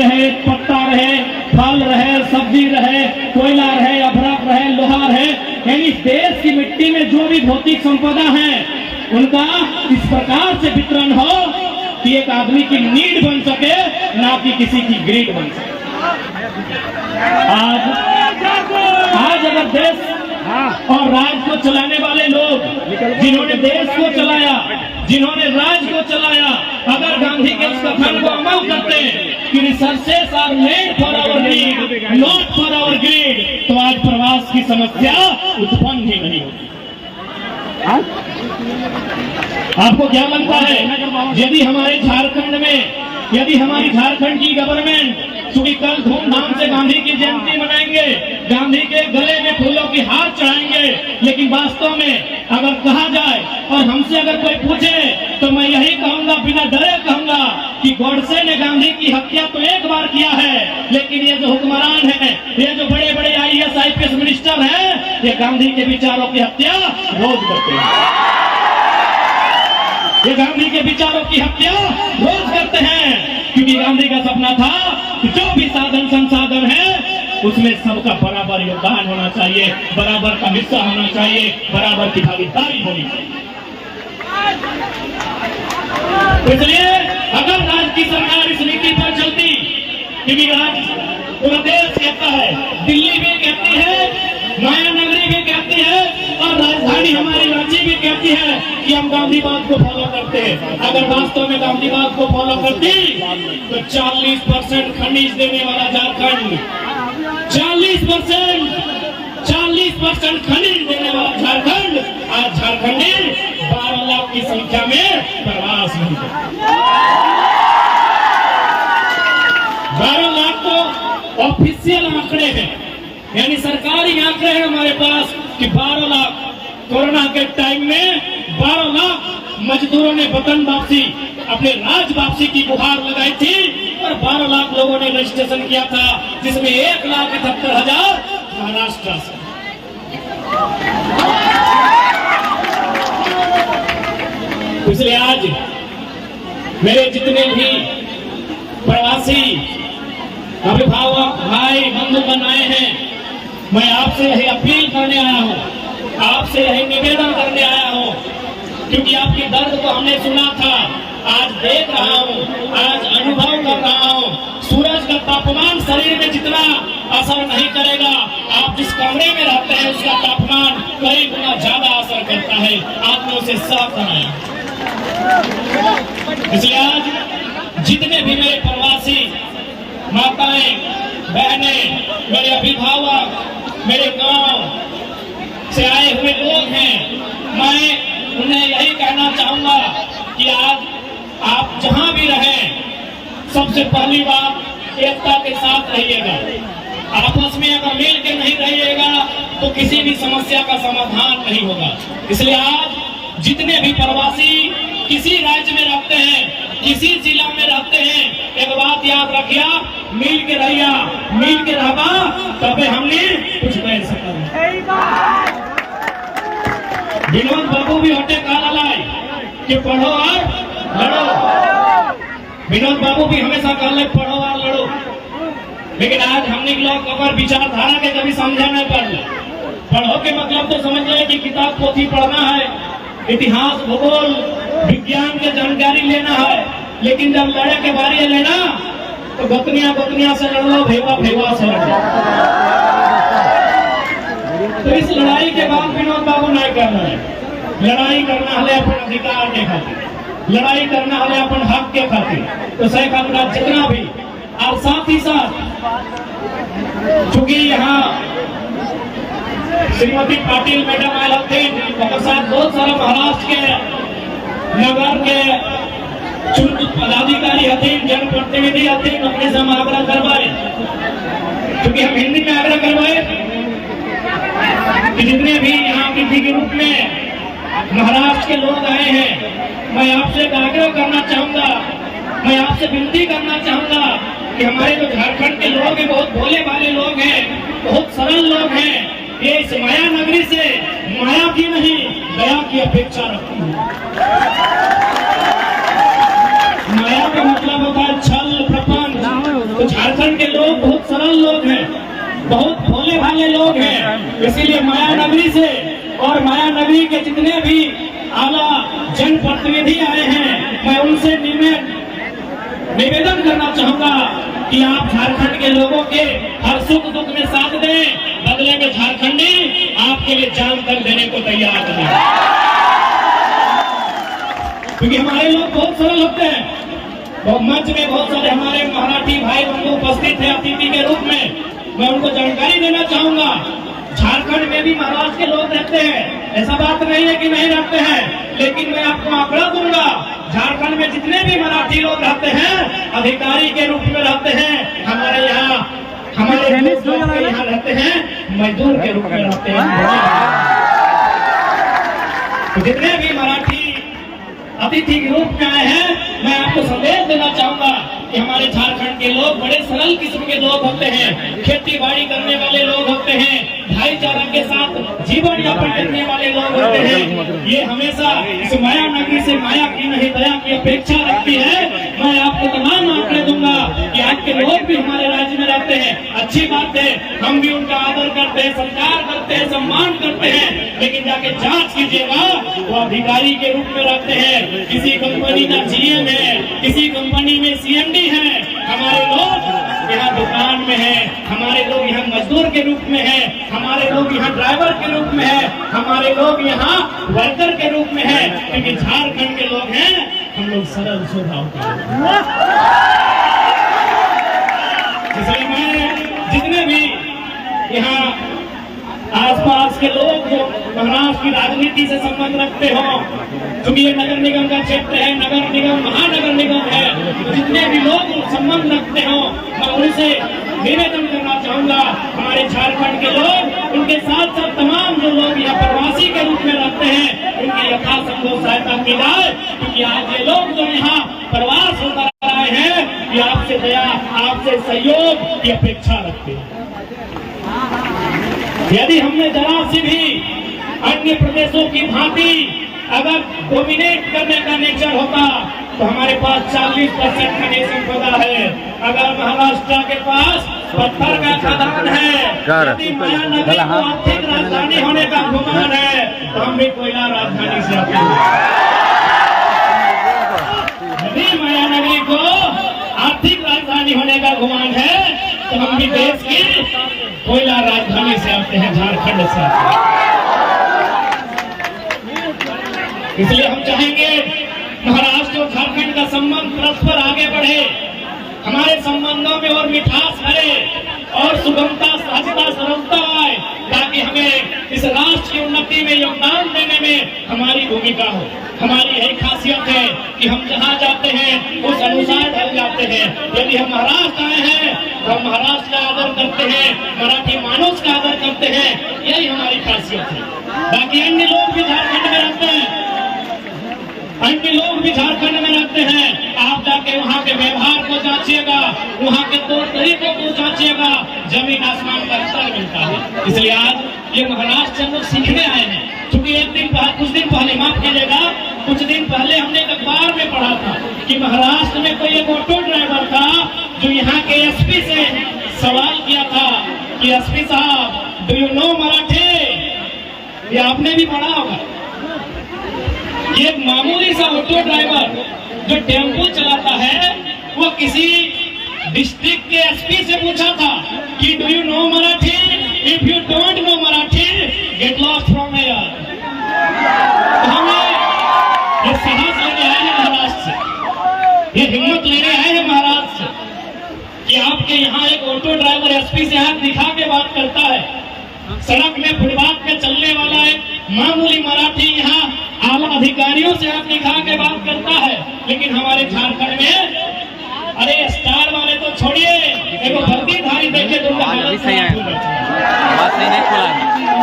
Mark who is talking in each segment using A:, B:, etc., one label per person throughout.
A: रहे, पत्ता रहे, फल रहे, सब्जी रहे, कोयला रहे, अभ्रक रहे, लोहा रहे, यानी देश की मिट्टी में जो भी भौतिक संपदा है उनका इस प्रकार से वितरण हो कि एक आदमी की नीड बन सके, ना कि किसी की ग्रीड बन सके। आज अगर देश और राज्य को चलाने वाले लोग, जिन्होंने देश को चलाया, जिन्होंने राज्य को चलाया, अगर गांधी के इस कथन को अमल करते कि resources are made for our need, not for our greed, तो आज प्रवास की समस्या उत्पन्न ही नहीं होती। आपको क्या लगता है, यदि हमारे झारखंड में, यदि हमारी झारखंड की गवर्नमेंट चूंकि कल धूमधाम से गांधी की जयंती मनाएंगे, गांधी के गले में फूलों की हार चढ़ाएंगे, लेकिन वास्तव में अगर कहा जाए और हमसे अगर कोई पूछे तो मैं यही कहूंगा, बिना डरे कहूंगा कि गॉडसे ने गांधी की हत्या तो एक बार किया है, लेकिन ये जो हुक्मरान है, ये जो बड़े बड़े IAS IPS मिनिस्टर हैं, ये गांधी के विचारों की हत्या रोज करते हैं। ये गांधी के विचारों की हत्या रोज करते हैं, क्योंकि गांधी का सपना था कि जो भी साधन संसाधन है उसमें सबका बराबर योगदान होना चाहिए, बराबर का हिस्सा होना चाहिए, बराबर की भागीदारी होनी चाहिए। इसलिए अगर राज्य की सरकार इस नीति पर चलती, क्योंकि पूरा देश कहता है, दिल्ली भी कहती है, माया नगरी भी कहती है और राजधानी हमारी रांची भी कहती है कि हम गांधीवाद को फॉलो करते हैं। अगर वास्तव में गांधीवाद को फॉलो करती तो 40% खनिज देने वाला झारखंड, 40% खनिज देने वाला झारखंड आज झारखंडी 12 लाख की संख्या में प्रवास नहीं करता। 12 लाख तो ऑफिशियल आंकड़े हैं, यानी सरकारी आंकड़े हैं हमारे पास कि 12 लाख कोरोना के टाइम में 12 लाख मजदूरों ने वतन वापसी, अपने राज वापसी की गुहार लगाई थी और 12 लाख लोगों ने रजिस्ट्रेशन किया था, जिसमें 1,78,000 महाराष्ट्र से। इसलिए आज मेरे जितने भी प्रवासी अभिभावक भाई बंधुगण आए हैं, मैं आपसे यही अपील करने आया हूँ, आपसे यही निवेदन करने आया हूँ, क्योंकि आपके दर्द को हमने सुना था, आज देख रहा हूँ, आज अनुभव कर रहा हूँ। सूरज का तापमान शरीर में जितना असर नहीं करेगा, आप जिस कमरे में रहते हैं उसका तापमान कई गुना ज्यादा असर करता है, आपने उसे साफ बनाया। इसलिए आज जितने भी मेरे प्रवासी माताएं बहनें, मेरे अभिभावक, मेरे गांव से आए हुए लोग हैं, मैं उन्हें यही कहना चाहूंगा कि आज आप जहां भी रहें, सबसे पहली बात एकता के साथ रहिएगा। आपस में अगर मिल के नहीं रहिएगा तो किसी भी समस्या का समाधान नहीं होगा। इसलिए आज जितने भी प्रवासी किसी राज्य में रहते हैं, किसी जिला में रहते हैं, एक बात याद रखिया, मिल के रहिया, मिल के रहबा, तबे हमने कुछ कर सकते। विनोद बाबू भी होते काला लाई कि पढ़ो और लड़ो। विनोद बाबू भी हमेशा कहले पढ़ो और लड़ो, लेकिन आज हमने लोग अगर विचारधारा के कभी समझा नहीं पड़े। पढ़ो के मतलब तो समझ ले कि किताब पोथी पढ़ना है, इतिहास भूगोल विज्ञान के जानकारी लेना है, लेकिन जब लड़े के बारे लेना तो गतनिया से लड़ लो, भेवा से लड़ लो। तो इस लड़ाई के बाद विनोद बाबू नहीं करना है। लड़ाई करना है अपन अधिकार के खातिर, लड़ाई करना है अपन हक के खातिर। तो शेख का जितना भी, और साथ ही साथ चूंकि यहाँ श्रीमती पाटिल मैडम आए थे, उनके साथ बहुत सारे महाराष्ट्र के नगर के पदाधिकारी हथीन, जनप्रतिनिधि हथीन, अपने से हम आग्रह करवाए, क्योंकि हम हिंदी में आग्रह करवाए कि जितने भी यहाँ के ग्रुप में महाराष्ट्र के लोग आए हैं, मैं आपसे आग्रह करना चाहूंगा, मैं आपसे विनती करना चाहूंगा कि हमारे जो झारखंड के लोग हैं, बहुत भोले भाले लोग हैं, बहुत सरल लोग हैं, ये इस माया नगरी से माया की नहीं दया की अपेक्षा रखती है। माया का मतलब होता है छल प्रपंच। तो झारखंड के लोग बहुत सरल लोग हैं, बहुत भोले भाले लोग हैं। इसीलिए माया नगरी से और माया नगरी के जितने भी आला जनप्रतिनिधि आए हैं, मैं उनसे निवेदन करना चाहूंगा कि आप झारखंड के लोगों के हर सुख दुख में साथ दें, बदले में झारखंडी आपके लिए जान तक देने को तैयार हैं। क्योंकि हमारे लोग बहुत सरल होते हैं। मंच में बहुत सारे हमारे मराठी भाई बंधु उपस्थित है अतिथि के रूप में। मैं उनको जानकारी देना चाहूंगा, झारखंड में भी महाराष्ट्र के लोग रहते हैं, ऐसा बात नहीं है कि नहीं रहते हैं, लेकिन मैं आपको आंकड़ा दूंगा, झारखंड में जितने भी मराठी लोग रहते हैं अधिकारी के रूप में रहते हैं, हमारे यहाँ रहते हैं मजदूर के रूप में रहते हैं। तो जितने भी मराठी अतिथि के रूप में आए हैं, मैं आपको संदेश देना चाहूंगा कि हमारे झारखंड के लोग बड़े सरल किस्म के लोग होते हैं, खेती बाड़ी करने वाले लोग होते हैं, भाईचारा के साथ जीवन यापन करने वाले लोग होते हैं। ये हमेशा इस माया नगरी से माया की नहीं दया की अपेक्षा रखती है। मैं आपको तमाम आंकड़े दूंगा कि आपके लोग भी हमारे राज्य में रहते हैं, अच्छी बात है, हम भी उनका आदर करते हैं, सत्कार करते हैं, सम्मान करते हैं, लेकिन जाके जांच कीजिएगा वो अधिकारी के रूप में रहते हैं, किसी कंपनी का जीएम है, किसी कंपनी में सीएमडी है। हमारे लोग यहाँ दुकान में है, हमारे लोग यहाँ मजदूर के रूप में है, हमारे लोग यहाँ ड्राइवर के रूप में है, हमारे लोग यहाँ वर्कर के रूप में है। क्योंकि झारखंड के लोग हैं, हम लोग सरल स्वभाव के लोग। इसलिए मैं जितने भी यहाँ आसपास के लोग जो महाराष्ट्र की राजनीति से संबंध रखते हो, क्योंकि ये नगर निगम का क्षेत्र है, नगर निगम महानगर निगम है, तो जितने भी लोग संबंध रखते हो, मैं उनसे निवेदन करना चाहूंगा, हमारे झारखंड के लोग, उनके साथ साथ तमाम जो लोग यहाँ प्रवासी के रूप में रहते हैं, उनकी यथासंभव सहायता की जाए। क्योंकि आज ये लोग जो यहाँ प्रवास होकर आए हैं, ये आपसे दया, आपसे सहयोग की अपेक्षा रखते हैं। यदि हमने जरा सी भी अन्य प्रदेशों की भांति अगर डोमिनेट करने का नेचर होता तो हमारे पास 40% खनिज संपदा है। अगर महाराष्ट्र के पास पत्थर का खदान है, यदि माया नगरी को आर्थिक राजधानी होने का गुमान है, तो हम भी कोयला राजधानी से आते हैं। यदि माया नगरी को आर्थिक राजधानी होने का गुमान है, तो हम भी देश की कोयला राजधानी से आते हैं, झारखंड से आते हैं। इसलिए हम चाहेंगे महाराष्ट्र और झारखंड का संबंध परस्पर आगे बढ़े, हमारे संबंधों में और मिठास भरे और सुगमता, सहजता, सरलता आए, ताकि हमें इस राष्ट्र की उन्नति में योगदान देने में हमारी भूमिका हो। हमारी यही खासियत है कि हम जहाँ जाते हैं उस अनुसार ढल जाते हैं। यदि हम महाराष्ट्र आए हैं तो हम महाराष्ट्र का आदर करते हैं, मराठी मानुष का आदर करते हैं, यही हमारी खासियत है। बाकी अन्य लोग भी झारखंड में रहते हैं, अन्य लोग भी झारखंड में रहते हैं, आप जाके वहाँ के व्यवहार को जांचिएगा, वहाँ के तौर तरीकों को जांचिएगा, जमीन आसमान का अंतर मिलता है। इसलिए आज ये महाराष्ट्र हम लोग सीखने आए हैं। क्योंकि कुछ दिन पहले, माफ कीजिएगा, कुछ दिन पहले हमने एक अखबार में पढ़ा था कि महाराष्ट्र में कोई एक ऑटो ड्राइवर था जो यहाँ के एसपी से सवाल किया था कि एसपी साहब, डू यू नो मराठी? ये आपने भी पढ़ा होगा। एक मामूली सा ऑटो ड्राइवर जो टेम्पो चलाता है, वो किसी डिस्ट्रिक्ट के एसपी से पूछा था कि do you know Marathi? If you don't know Marathi, get lost from here. हमें ये साहस लेने आए हैं महाराष्ट्र से, ये हिम्मत लेने आए हैं महाराष्ट्र से कि आपके यहाँ एक ऑटो ड्राइवर एसपी से हाथ दिखा के बात करता है, सड़क में फुटपाथ में चलने वाला एक मामूली मराठी यहाँ आला अधिकारियों से हाथ दिखा के बात करता है। लेकिन हमारे झारखंड में, अरे स्टार वाले तो छोड़िए, देखो वर्दीधारी देखे तो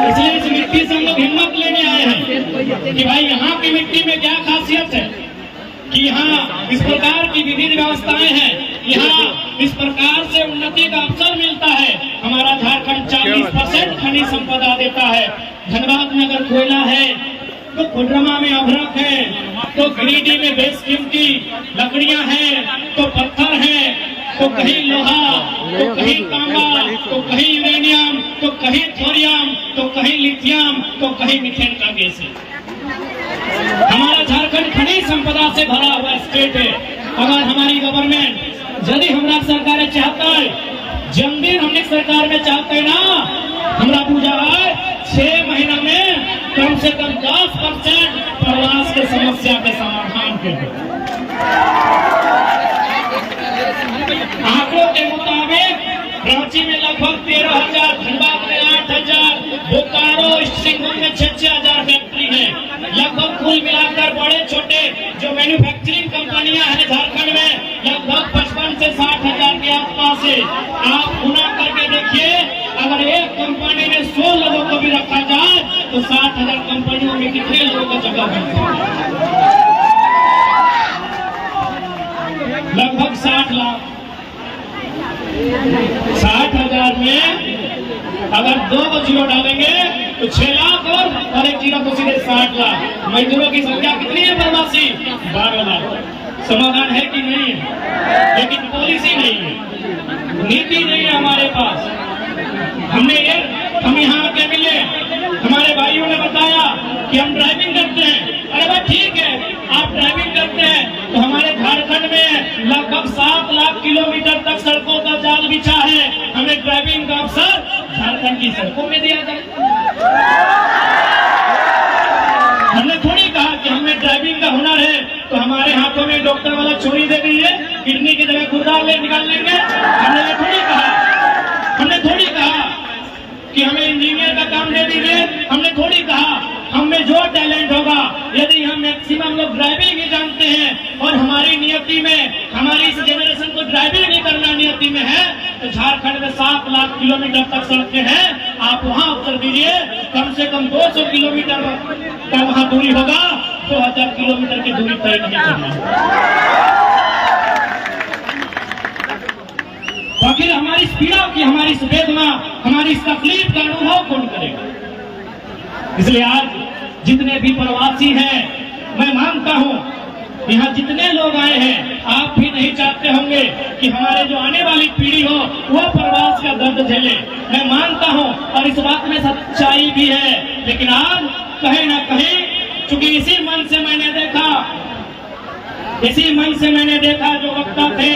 A: इसलिए इस मिट्टी से हम लोग हिम्मत लेने आए हैं कि भाई यहाँ की मिट्टी में क्या खासियत है कि यहाँ इस प्रकार की विधि व्यवस्थाएं हैं, यहाँ इस प्रकार से उन्नति का अवसर मिलता है। हमारा झारखंड 40% खनिज संपदा देता है। धनबाद में अगर कोयला है तो कोडरमा में अभ्रक है, तो गिरिडीह में बेशकीमती लकड़ियां हैं, तो पत्थर है, तो कहीं लोहा, तो कहीं तांबा, तो कहीं यूरेनियम, तो कहीं थोरियम, तो कहीं लिथियम, तो कहीं मीथेन का गैस है। हमारा झारखंड खनिज संपदा से भरा हुआ स्टेट है। अगर हमारी गवर्नमेंट यदि हमारा सरकार चाहता है, जमदिन हमने सरकार में चाहते ना, हमारा पूजा है 6 महीना में कम से कम 10% प्रवास के समस्या के समाधान के लिए। आंकड़ों के मुताबिक रांची में लगभग 13,000, धनबाद में 8,000, बोकारो सिंहभूम में 6,000 फैक्ट्री है। लगभग कुल मिलाकर बड़े छोटे जो मैन्युफैक्चरिंग कंपनियां हैं झारखंड में लगभग 55 से 60,000 के आसपास है। आप गुना करके देखिए, अगर एक कंपनी में 100 लोगों को भी रखा जाए तो 60,000 कंपनियों में कितने लोगों का जगह बन सकता है? लगभग 60 लाख। 60,000 में अगर 2 जीरो डालेंगे तो 6 लाख और 1 जीरो तो सीधे 60 लाख। मजदूरों की संख्या कितनी है प्रवासी? 12 लाख। समाधान है कि नहीं है? लेकिन पॉलिसी नहीं है, नीति नहीं है हमारे पास। हम यहाँ के मिले, हमारे भाइयों ने बताया कि हम ड्राइविंग करते हैं। अरे भाई ठीक है, आप ड्राइविंग करते हैं तो हमारे झारखंड में लगभग 7 लाख किलोमीटर तक सड़कों का जाल बिछा है। हमें ड्राइविंग का अवसर झारखंड की सड़कों में दिया जाए। हमने थोड़ी कहा कि हमें ड्राइविंग का हुनर है तो हमारे हाथों में डॉक्टर वाला छुरी दे दीजिए, किडनी की जगह गुर्दा ले निकाल लेंगे। हमने ये थोड़ी कहा। हमने थोड़ी कहा कि हमें इंजीनियर का काम दे दीजिए। हमने थोड़ी कहा हमें जो टैलेंट होगा, यदि हम मैक्सिमम लोग ड्राइविंग ही जानते हैं और हमारी नियति में, हमारी इस जनरेशन को ड्राइविंग नहीं करना नियति में है, तो झारखंड में 7 लाख किलोमीटर तक सड़कें हैं। आप वहां उत्तर दीजिए, कम से कम 200 किलोमीटर का वहां दूरी होगा, 2000 किलोमीटर की दूरी तय नहीं करना। आखिर हमारी इस पीड़ा की, हमारी इस वेदना, हमारी इस तकलीफ का अनुभव कौन करेगा? इसलिए आज जितने भी प्रवासी हैं, मैं मानता हूं यहाँ जितने लोग आए हैं, आप भी नहीं चाहते होंगे कि हमारे जो आने वाली पीढ़ी हो वह प्रवास का दर्द झेले। मैं मानता हूं और इस बात में सच्चाई भी है। लेकिन आज कहीं ना कहीं, चूंकि इसी मन से मैंने देखा जो वक्ता थे,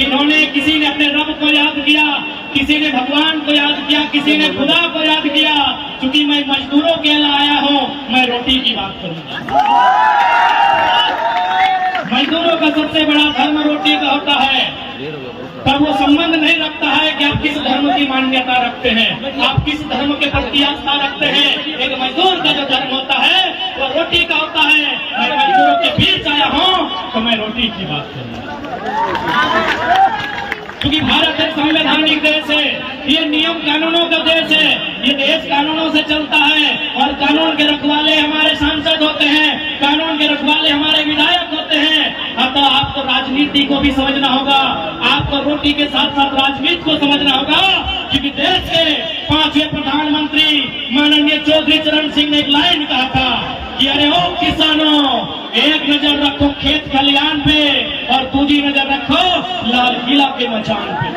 A: इन्होंने, किसी ने अपने रब को याद किया, किसी ने भगवान को याद किया, किसी ने खुदा को याद किया। क्योंकि मैं मजदूरों के लिए आया हूं, मैं रोटी की बात करूंगा। मजदूरों का सबसे बड़ा धर्म रोटी का होता है। पर वो संबंध नहीं रखता है कि आप किस धर्म की मान्यता रखते हैं, आप किस धर्म के प्रति आस्था रखते हैं। एक मजदूर का जो धर्म होता है वो रोटी का होता है। मैं मजदूरों के बीच आया हूं तो मैं रोटी की बात करूंगा। क्योंकि भारत एक संवैधानिक देश है, ये नियम कानूनों का देश है, ये देश कानूनों से चलता है और कानून के रखवाले हमारे सांसद होते हैं, कानून के रखवाले हमारे विधायक होते हैं। अतः आपको राजनीति को भी समझना होगा, आपको रोटी के साथ साथ राजनीति को समझना होगा। क्योंकि देश के 5वें प्रधानमंत्री माननीय चौधरी चरण सिंह ने एक लाइन कहा था कि अरे ओ किसानों, एक नजर रखो खेत खलियान पे और दूसरी नजर रखो लाल किला के मचान पे।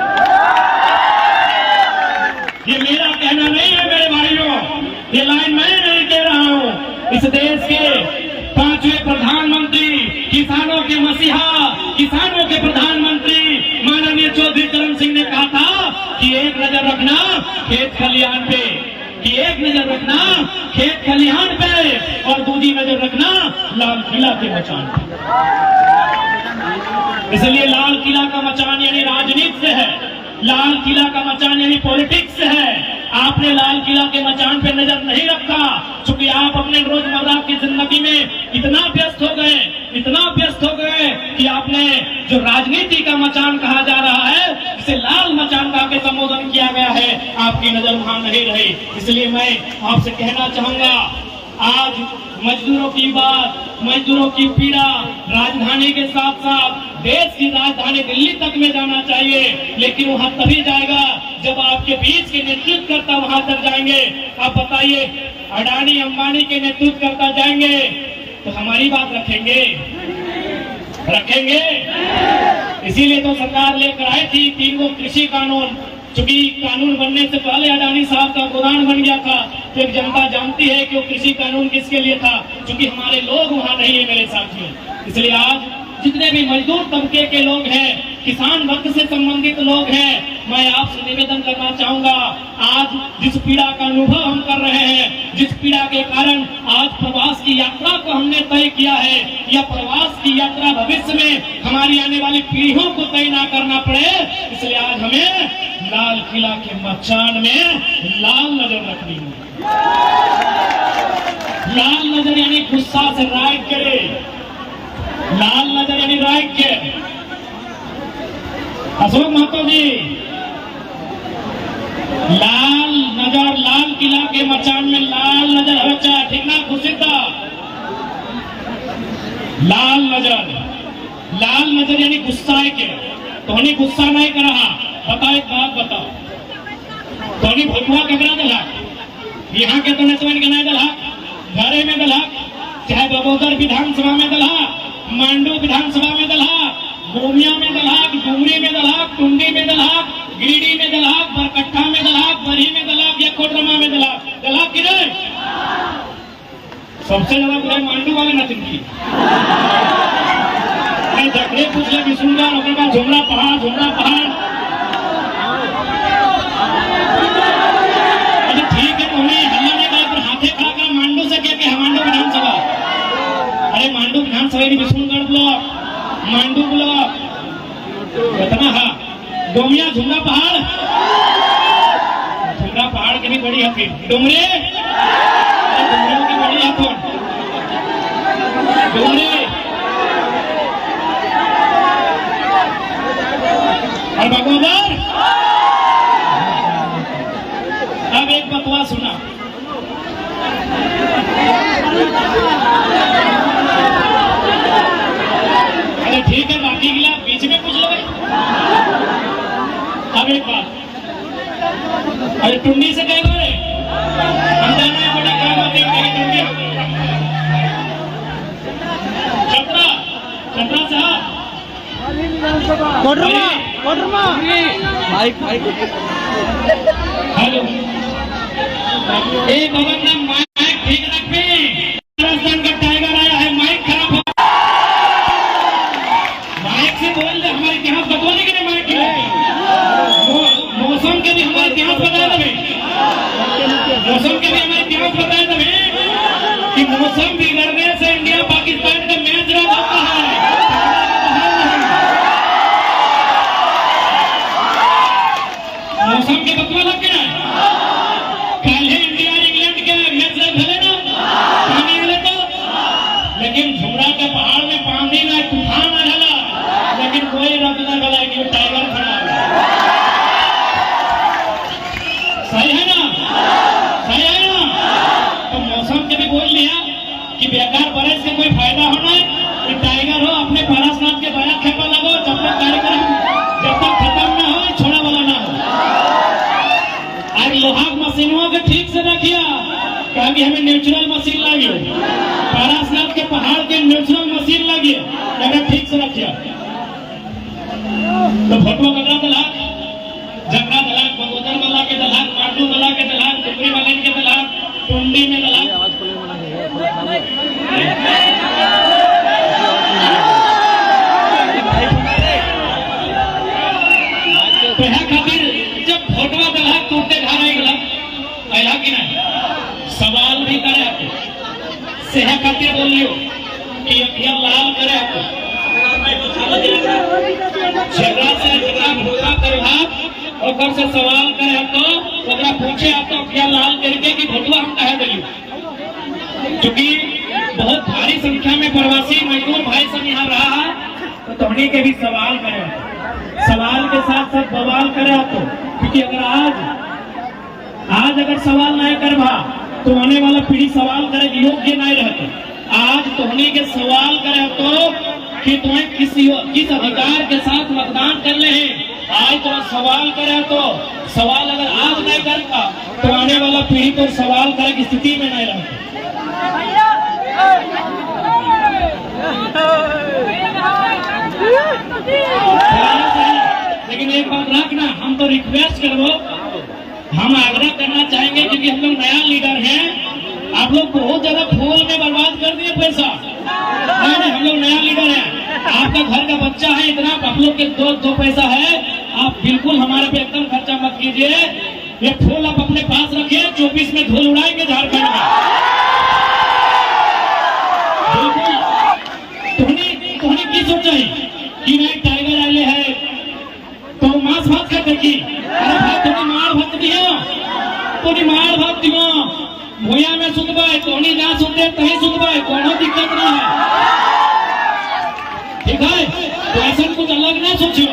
A: ये मेरा कहना नहीं है मेरे भाइयों, ये लाइन मैं नहीं कह रहा हूं। इस देश के 5वें प्रधानमंत्री, किसानों के मसीहा, किसानों के प्रधानमंत्री माननीय चौधरी चरण सिंह ने कहा था कि एक नजर रखना खेत खलियान पे, कि एक नजर रखना खेत खलिहान पे और दूसरी नजर रखना लाल किला के मचान पे। इसलिए लाल किला का मचान यानी राजनीति से है, लाल किला का मचान यानी पॉलिटिक्स से है। आपने लाल किला के मचान पे नजर नहीं रखा, क्योंकि आप अपने रोजमर्रा की जिंदगी में इतना व्यस्त हो गए कि आपने जो राजनीति का मचान कहा जा रहा है, इसे लाल मचान का के संबोधन किया गया है, आपकी नजर वहां नहीं रही। इसलिए मैं आपसे कहना चाहूंगा, आज मजदूरों की बात, मजदूरों की पीड़ा राजधानी के साथ साथ देश की राजधानी दिल्ली तक में जाना चाहिए। लेकिन वहां तभी जाएगा जब आपके बीच के नेतृत्वकर्ता वहां तक जाएंगे। आप बताइए, अडानी अंबानी के नेतृत्वकर्ता जाएंगे तो हमारी बात रखेंगे? इसीलिए तो सरकार लेकर आई थी 3 गो कृषि कानून। चूंकि कानून बनने से पहले अडानी साहब का गोदान बन गया था, तो एक जनता जानती है कि वो कृषि कानून किसके लिए था, क्योंकि हमारे लोग वहां नहीं है मेरे साथियों। इसलिए आज जितने भी मजदूर तबके के लोग हैं, किसान वर्ग से संबंधित लोग हैं, मैं आपसे निवेदन करना चाहूंगा, आज जिस पीड़ा का अनुभव हम कर रहे हैं, जिस पीड़ा के कारण आज प्रवास की यात्रा को हमने तय किया है, यह प्रवास की यात्रा भविष्य में हमारी आने वाली पीढ़ियों को तय ना करना पड़े, इसलिए आज हमें लाल किला के मचान में लाल नजर रखनी है। लाल नजर यानी गुस्सा से राइट करे, लाल नजर यानी राइट के। अशोक महतो जी, लाल नजर, लाल किला के मचान में लाल नजर हमेशा, ठीक ना खुशिदा? लाल नजर यानी गुस्सा के। तोहनी गुस्सा नहीं कर रहा। बताओ एक बात बताओ, तोहनी भगवा ककरा दला? यहाँ के तो नेतवन के नहीं दला, घरे में दला, चाहे बगोदर विधानसभा में दला, मांडू विधानसभा में दला, गोमिया में दलाक, डुमरी में दलाक, टुंडी में दलाक, गिरिडीह में दलाक, बरकट्ठा में दलाक, बरही में दलाक या कोडरमा में दलाक की नहीं? सबसे ज्यादा बुराई मांडू वाले न चिंकी जगड़े पूछ ले विष्णुगढ़, उसके बाद झुमरा पहाड़। अच्छा ठीक है, तुम्हें हल्ला नहीं करा, पर हाथे खड़ा करा मांडू से क्या मांडू विधानसभा। अरे मांडू विधानसभा विष्णुगढ़ ब्लॉक, मांडू ब्लॉक इतना है। गोमिया झुमरा पहाड़ की भी बड़ी है, डुमरे की बड़ी है, डुमरे और बगोदर। अब एक बतवा सुना, अरे ठीक है, बाकी गिला बीच में पूछ लो। अब एक बात, अरे टुंडी से कह रहे हम जाना है, बड़ी काम होती है टुंडी। छतरा साहब, कोडरमा हेलो, एक भवन में माइक ठीक रखी, राजस्थान का टाइगर आया है, माइक खराब हो, माइक से बोल दे, हमारे इतिहास बतवाने के लिए माइक की मौसम के भी हमारे इतिहास बताए थे, मौसम के भी हमारे इतिहास बताए थे कि मौसम बिगड़ने से इंडिया पाकिस्तान का मैच रहा होता है। मौसम के बतवा लग गया, कल इंडिया इंग्लैंड के मैच भले ना पानी मिले तो, लेकिन झुमरा के पहाड़ में पानी ना तूफान आ गया, लेकिन कोई रद्द न गला कि टाइगर खड़ा है। सही है ना? तो मौसम के भी बोल लिया कि बेकार बरस से कोई फायदा होना है, कि टाइगर हो अपने पारसनाथ के बया खेपा लगो, जब तक कार्यक्रम जब तक खत्म ना हो, छोड़ा वाला ना हो। आज लोहाक मशीनों के ठीक से रखिया, कहा कि हमें नेचुरल मशीन लगी, पारसनाथ के पहाड़ के नेचुरल मशीन लगी, अगर ठीक से रखिया। तो फोटो ककरा दलाक, जगड़ा दलाक, बगोदर वाला के दलाक, मांडू वाला के दलाक, टुकड़ी वाले के दलाक, टुंडी में दलाक। तो यहाँ खातिर जब फोटवा दलाक टूटते घर आई गला, ऐला कि नहीं सवाल भी करे आपको, सेहा खातिर बोल लियो कि अखिया लाल करे आपको, झगड़ा से झगड़ा भोगा करे आप, और से सवाल करे तो ओकरा पूछे आप तो अखिया लाल करके कि भोटवा हम कहे दिली। क्योंकि बहुत भारी संख्या में प्रवासी मजदूर भाई सब यहाँ रहा है, तो तोहनी के भी सवाल करे, सवाल के साथ साथ बवाल करे आपको, क्योंकि अगर आज अगर सवाल नहीं करवा तो आने वाला पीढ़ी सवाल करे योग्य नहीं रहते। आज तोहनी के सवाल करे तो कि तुम्हें किस अधिकार के साथ मतदान करने हैं, आज तो सवाल करे तो सवाल अगर आज नहीं करता तो आने वाला पीढ़ी तो सवाल करे की स्थिति में नहीं रहता। लेकिन एक बात रखना, हम तो रिक्वेस्ट करो, हम आग्रह करना चाहेंगे क्योंकि हम लोग नया लीडर हैं। आप लोग बहुत ज्यादा फूल में बर्बाद कर दिए पैसा। नहीं, हम लोग नया लीडर हैं। आपका घर का बच्चा है, इतना आप लोग के दो पैसा है, आप बिल्कुल हमारे पे एकदम खर्चा मत कीजिए। ये फूल आप अपने पास रखिए, 24 में धूल उड़ाएंगे झारखंड में। बिल्कुल तुहनी की सोचाई कि नहीं टाइगर आइले है तो मांस भात कर देखी। अरे भाई तुनी मार भात दियो, तुनी मार भात दियो, भूया में सुनबे, तोनी ना सुनते कहीं सुनबे, कोनो दिक्कत ना है, ठीक है। तो ऐसा कुछ अलग ना सोचियो।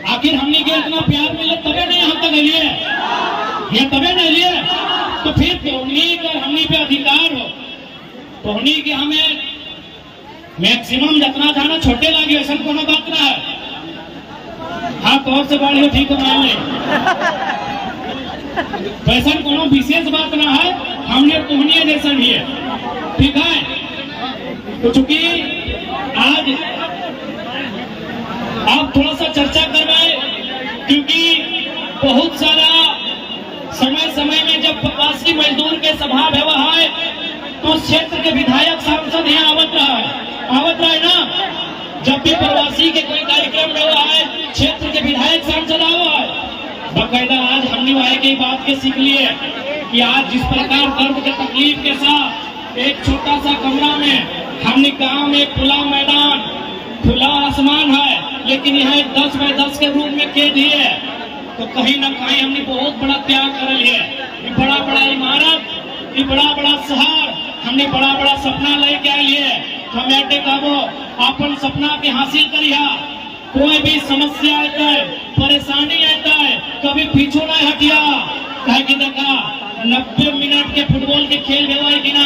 A: आखिर हमने के इतना प्यार मिले तबे नहीं हम तक लिए, ये तबे नहीं लिए, तो फिर तोहनी का हमनी पे अधिकार हो, तोहनी के हमें मैक्सिमम जितना जाना छोटे लगे, ऐसा कोनो बात ना है। हाँ तौर से बाढ़ ठीक है मान ले, वैसा कोनो विशेष बात ना है, हमने तुमने जैसा ही है, ठीक है। तो चूंकि आज आप थोड़ा सा चर्चा करवाए, क्योंकि बहुत सारा समय में जब प्रवासी मजदूर के सभा व्यवहार है तो क्षेत्र के विधायक सांसद यहाँ आवत रहा है ना। जब भी प्रवासी के कोई कार्यक्रम हुआ है, क्षेत्र के विधायक सांसद आवा है बकायदा। आज हमने वह की बात के सीख लिए कि आज जिस प्रकार दर्द के तकलीफ के साथ एक छोटा सा कमरा में हमने गांव में खुला मैदान, खुला आसमान है, लेकिन यहाँ 10 बाय 10 के रूप में कैद है, तो कहीं ना कहीं हमने बहुत बड़ा त्याग कर लिया। ये बड़ा बड़ा इमारत, ये बड़ा बड़ा शहर, हमने बड़ा बड़ा सपना लेके आए लिए, हम ऐटे काबो अपन सपना के हासिल करिया। कोई भी समस्या आता है, परेशानी आता है, कभी पीछू नहीं हटिया। कहे कि देखा 90 मिनट के फुटबॉल के खेल व्यवहार की ना,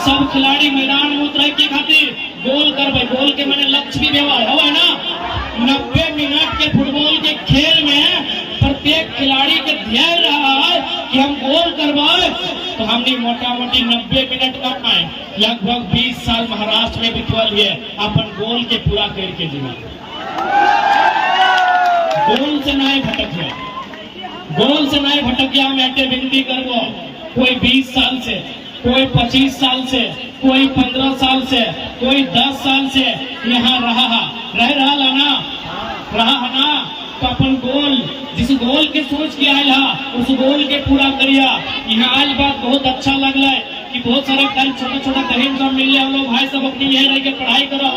A: सब खिलाड़ी मैदान में उतरे के खातिर गोल करवे, गोल के मैंने लक्ष्य भी व्यवहार हो ना। 90 मिनट के फुटबॉल के खेल में प्रत्येक खिलाड़ी के ध्यान रहा है कि हम गोल करवाए, तो हमने मोटा मोटी 90 मिनट कम आए, लगभग 20 साल महाराष्ट्र में बितवल है अपन गोल के पूरा करके जीवन। गोल से नहीं भटक गया, गोल से नहीं भटक गया। हम ऐसे विनती करबो, कोई 20 साल से, कोई 25 साल से, कोई 15 साल से, कोई 10 साल से यहाँ रहा ना, तो अपन गोल, जिस गोल के सोच के आया उस गोल के पूरा करिया। यहाँ आज बात बहुत अच्छा लग रहा है कि बहुत सारे कल छोटा बहन सब मिल रहे, हम लोग भाई सब अपनी यह रह के पढ़ाई करो,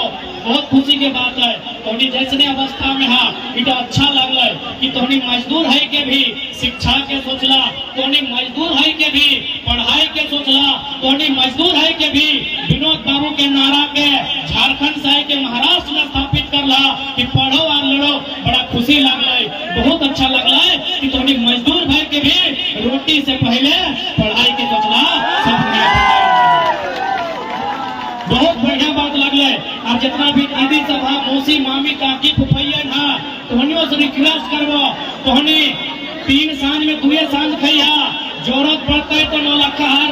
A: बहुत खुशी की बात है। तोनी जैसने अवस्था में हाँ इतना अच्छा लग रहा है कि तोनी मजदूर है के भी शिक्षा के सोचला, तोनी मजदूर है के भी पढ़ाई के सोचला, तोनी मजदूर है के भी विनोद बाबू के नारा के झारखंड से के महाराष्ट्र में स्थापित करला कि पढ़ो और लड़ो। बड़ा खुशी लग रहा है, बहुत अच्छा लग रहा है कि तोनी मजदूर भाई के भी रोटी से पहले पढ़ाई के सोचला, सब बहुत बढ़िया बात लग रहा है। अब जितना भी दीदी सभा, मौसी, मामी, काकी, फुफैया ना, तोहनियों से रिक्वेस्ट करबो, तोहनी 3 सांझ में 2 सांझ खैया, जरूरत पड़ता है तो 9 लाख हार